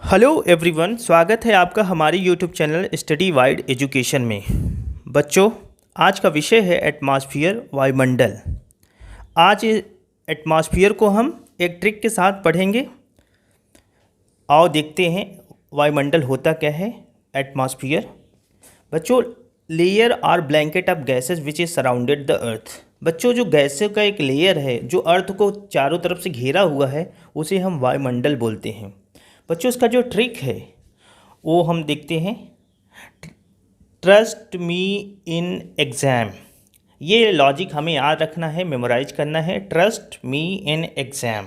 Hello everyone, स्वागत है आपका हमारे YouTube channel study wide education में। बच्चों, आज का विषय है एटमॉस्फेयर, वायुमंडल। आज एटमॉस्फेयर को हम एक ट्रिक के साथ पढ़ेंगे। आओ देखते हैं वायुमंडल होता क्या है। एटमॉस्फेयर बच्चों, लेयर और blanket of gases which is surrounded the earth. बच्चों, जो गैसों का एक लेयर है जो अर्थ को चारों तरफ से घेरा हुआ है, उसे हम वायुमंडल बोलते हैं। बच्चों, इसका जो ट्रिक है वो हम देखते हैं। ट्रस्ट मी इन एग्ज़ाम, ये लॉजिक हमें याद रखना है, मेमोराइज करना है। Trust me in exam.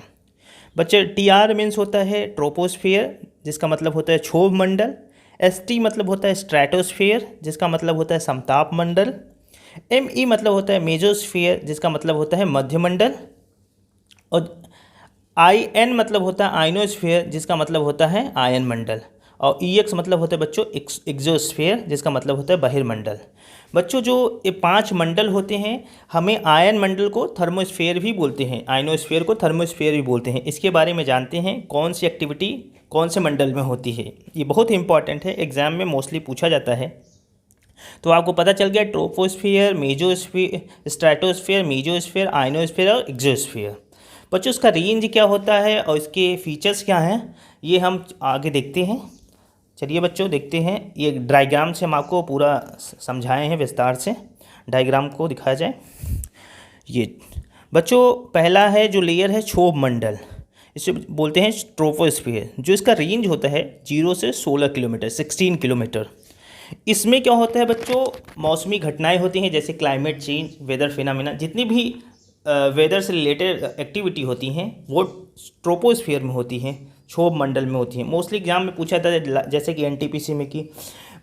बच्चे, TR मीन्स होता है ट्रोपोस्फियर, जिसका मतलब होता है क्षोभ मंडल। ST मतलब होता है स्ट्रेटोस्फियर, जिसका मतलब होता है समताप मंडल। ME मतलब होता है मेजोस्फियर, जिसका मतलब होता है मध्यमंडल। और IN मतलब होता है आयनोस्फीयर, जिसका मतलब होता है आयन मंडल। और EX मतलब होता है बच्चों एक्सोस्फीयर, जिसका मतलब होता है बहिर्मंडल। बच्चों, जो ये 5 मंडल होते हैं, हमें आयन मंडल को थर्मोस्फीयर भी बोलते हैं, आयनोस्फीयर को थर्मोस्फीयर भी बोलते हैं। इसके बारे में जानते हैं, कौन सी एक्टिविटी कौन से मंडल में होती है। ये बहुत इंपॉर्टेंट है, एग्जाम में मोस्टली पूछा जाता है। तो आपको पता चल गया ट्रोपोस्फियर, मेजोस्फियर, स्ट्रेटोस्फियर, मेजोस्फियर, आयनोस्फियर और एक्सोस्फियर। बच्चों, उसका रेंज क्या होता है और इसके फीचर्स क्या हैं, ये हम आगे देखते हैं। चलिए बच्चों, देखते हैं। ये डायग्राम से हम आपको पूरा समझाए हैं विस्तार से। डायग्राम को दिखाया जाए। ये बच्चों, पहला है जो लेयर है क्षोभ मंडल, इसे बोलते हैं ट्रोपोस्फियर। जो इसका रेंज होता है 0 से 16 किलोमीटर, 16 किलोमीटर। इसमें क्या होता है बच्चों, मौसमी घटनाएं होती हैं, जैसे क्लाइमेट चेंज, वेदर फिनोमेना, जितनी भी वेदर से रिलेटेड एक्टिविटी होती हैं वो ट्रोपोस्फियर में होती हैं, क्षोभ मंडल में होती हैं। मोस्टली एग्जाम में पूछा था, जैसे कि NTPC में, कि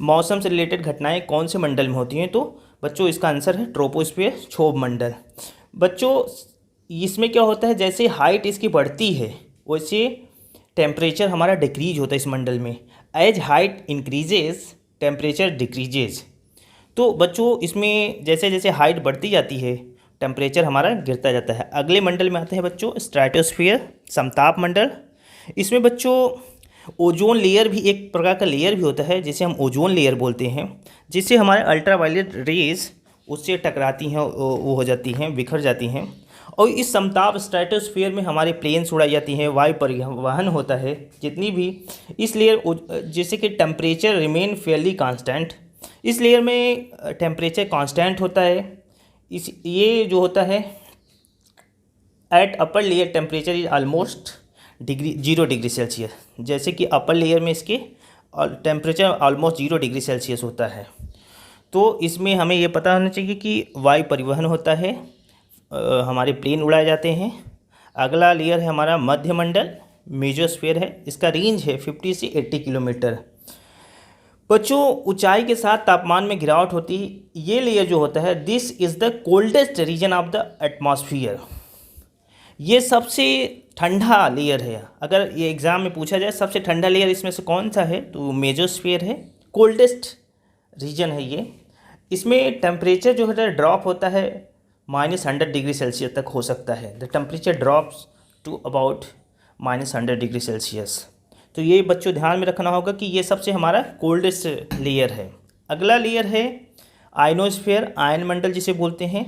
मौसम से रिलेटेड घटनाएं कौन से मंडल में होती हैं, तो बच्चों इसका आंसर है ट्रोपोस्फियर, क्षोभ मंडल। बच्चों, इसमें क्या होता है, जैसे हाइट इसकी बढ़ती है वैसे टेम्परेचर हमारा डिक्रीज होता है इस मंडल में। As height increases temperature decreases. तो बच्चों, इसमें जैसे जैसे हाइट बढ़ती जाती है टेम्परेचर हमारा गिरता जाता है। अगले मंडल में आते हैं बच्चों स्ट्रेटोस्फियर, समताप मंडल। इसमें बच्चों ओजोन लेयर भी एक प्रकार का लेयर भी होता है, जिसे हम ओजोन लेयर बोलते हैं, जिससे हमारे अल्ट्रावायलेट रेज उससे टकराती हैं, वो हो जाती हैं, बिखर जाती हैं। और इस समताप स्ट्रेटोस्फियर में हमारे प्लेन्स उड़ाई जाती हैं, वायु परिवहन होता है जितनी भी। इस लेयर जैसे कि टेम्परेचर रिमेन फेयरली कांस्टेंट, इस लेयर में टेम्परेचर कांस्टेंट होता है। ये जो होता है at upper layer temperature is almost 0 degree Celsius, जैसे कि अपर लेयर में इसके टेम्परेचर ऑलमोस्ट 0 डिग्री सेल्सियस होता है। तो इसमें हमें ये पता होना चाहिए कि वायु परिवहन होता है, हमारे प्लेन उड़ाए जाते हैं। अगला लेयर है हमारा मध्यमंडल, मेजोस्फीयर है। इसका रेंज है 50 से 80 किलोमीटर। बच्चों, ऊंचाई के साथ तापमान में गिरावट होती है। ये लेयर जो होता है, this is the coldest region of the atmosphere. ये सबसे ठंडा लेयर है। अगर ये एग्ज़ाम में पूछा जाए सबसे ठंडा लेयर इसमें से कौन सा है, तो मेजोस्फीयर है। कोल्डेस्ट रीजन है ये। इसमें टेम्परेचर जो है ड्रॉप होता है -100 डिग्री सेल्सियस तक हो सकता है। The temperature drops to about -100 degree Celsius. तो ये बच्चों ध्यान में रखना होगा कि ये सबसे हमारा कोल्डेस्ट लेयर है। अगला लेयर है आयनोस्फीयर, आयन मंडल जिसे बोलते हैं।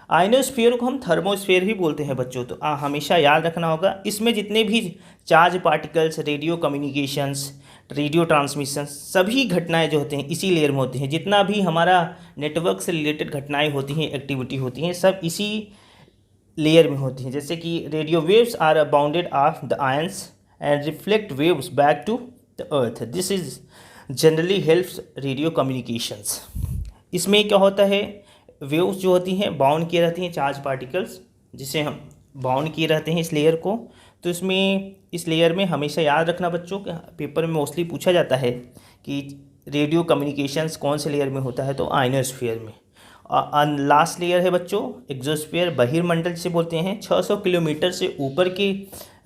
आयनोस्फीयर को हम थर्मोस्फीयर भी बोलते हैं बच्चों, तो हमेशा याद रखना होगा। इसमें जितने भी charge particles, radio communications, radio transmission, सभी घटनाएं जो होती हैं इसी लेयर में होती हैं। जितना भी हमारा नेटवर्क से रिलेटेड घटनाएं होती हैं, एक्टिविटी होती हैं, सब इसी लेयर में होती हैं। जैसे कि radio waves are bounded off the ions and reflect waves back to the earth. This is generally helps radio communications. इसमें क्या होता है, वेव्स जो होती हैं बाउंड किए रहती हैं, चार्ज पार्टिकल्स जिसे हम बाउंड किए रहते हैं इस लेयर को। तो इसमें इस लेयर में हमेशा याद रखना बच्चों कि पेपर में मोस्टली पूछा जाता है कि रेडियो कम्युनिकेशंस कौन से लेयर में होता है, तो आयनोस्फीयर में। लास्ट लेयर है बच्चों एक्सोस्फीयर, बहिर्मंडल जिसे बोलते हैं। 600 किलोमीटर से ऊपर की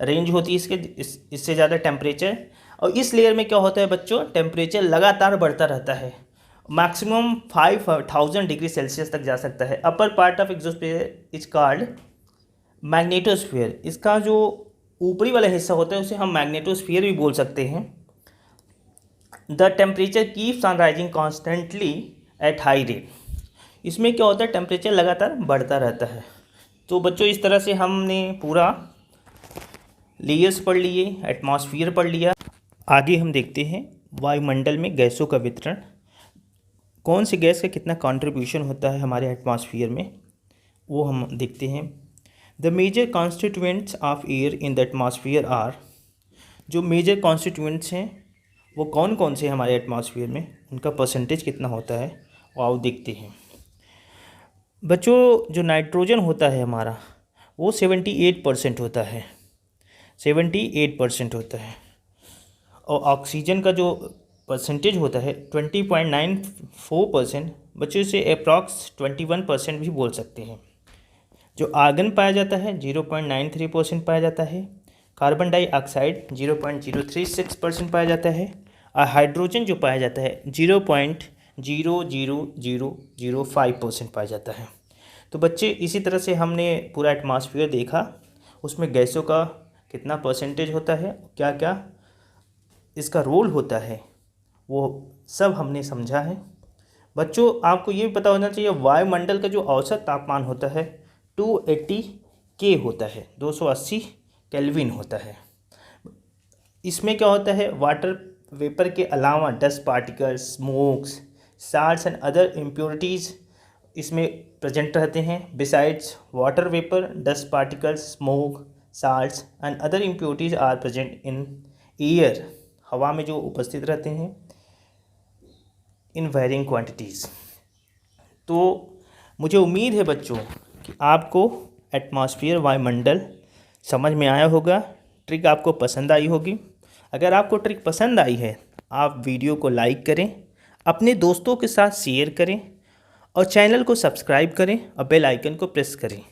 रेंज होती है इसके, इससे ज़्यादा टेम्परेचर। और इस लेयर में क्या होता है बच्चों, टेम्परेचर लगातार बढ़ता रहता है, मैक्सिमम 5000 डिग्री सेल्सियस तक जा सकता है। Upper part of exosphere is called magnetosphere. इसका जो ऊपरी वाला हिस्सा होता है उसे हम मैग्नेटोस्फीयर भी बोल सकते हैं। The temperature keeps on rising constantly at high rate. इसमें क्या होता है, टेम्परेचर लगातार बढ़ता रहता है। तो बच्चों इस तरह से हमने पूरा लेयर्स पढ़ लिए, एटमॉस्फेयर पढ़ लिया। आगे हम देखते हैं वायुमंडल में गैसों का वितरण, कौन सी गैस का कितना कंट्रीब्यूशन होता है हमारे एटमॉस्फेयर में, वो हम देखते हैं। The major constituents of air in the atmosphere are, जो मेजर कॉन्स्टिट्यूएंट्स हैं वो कौन कौन से हमारे एटमॉस्फेयर में, उनका परसेंटेज कितना होता है वो आओ देखते हैं। बच्चों जो नाइट्रोजन होता है हमारा वो 78% होता है, 78% होता है। और ऑक्सीजन का जो परसेंटेज होता है 20.94%, बच्चों से अप्रॉक्स 21% भी बोल सकते हैं। जो आर्गन पाया जाता है 0.93% पाया जाता है। कार्बन डाइऑक्साइड 0.036% पाया जाता है। और हाइड्रोजन जो पाया जाता है 0.00005% पाया जाता है। तो बच्चे इसी तरह से हमने पूरा एटमॉस्फेयर देखा, उसमें गैसों का कितना परसेंटेज होता है, क्या क्या इसका रोल होता है, वो सब हमने समझा है। बच्चों आपको ये पता होना चाहिए वायुमंडल का जो औसत तापमान होता है 280 के होता है, 280 केल्विन होता है। इसमें क्या होता है, वाटर वेपर के अलावा dust particles, smokes, salts and other impurities इसमें प्रेजेंट रहते हैं। Besides water vapour, dust particles, smoke, salts and other impurities are present in air, हवा में जो उपस्थित रहते हैं इन वेरिंग क्वांटिटीज़। तो मुझे उम्मीद है बच्चों कि आपको एटमॉस्फेयर वायुमंडल समझ में आया होगा, ट्रिक आपको पसंद आई होगी। अगर आपको ट्रिक पसंद आई है आप वीडियो को लाइक करें, अपने दोस्तों के साथ शेयर करें और चैनल को सब्सक्राइब करें और बेल आइकन को प्रेस करें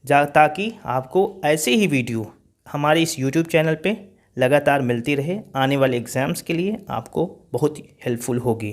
ताकि आपको ऐसे ही वीडियो हमारे इस यूट्यूब चैनल पे लगातार मिलती रहे। आने वाले एग्ज़ाम्स के लिए आपको बहुत ही हेल्पफुल होगी।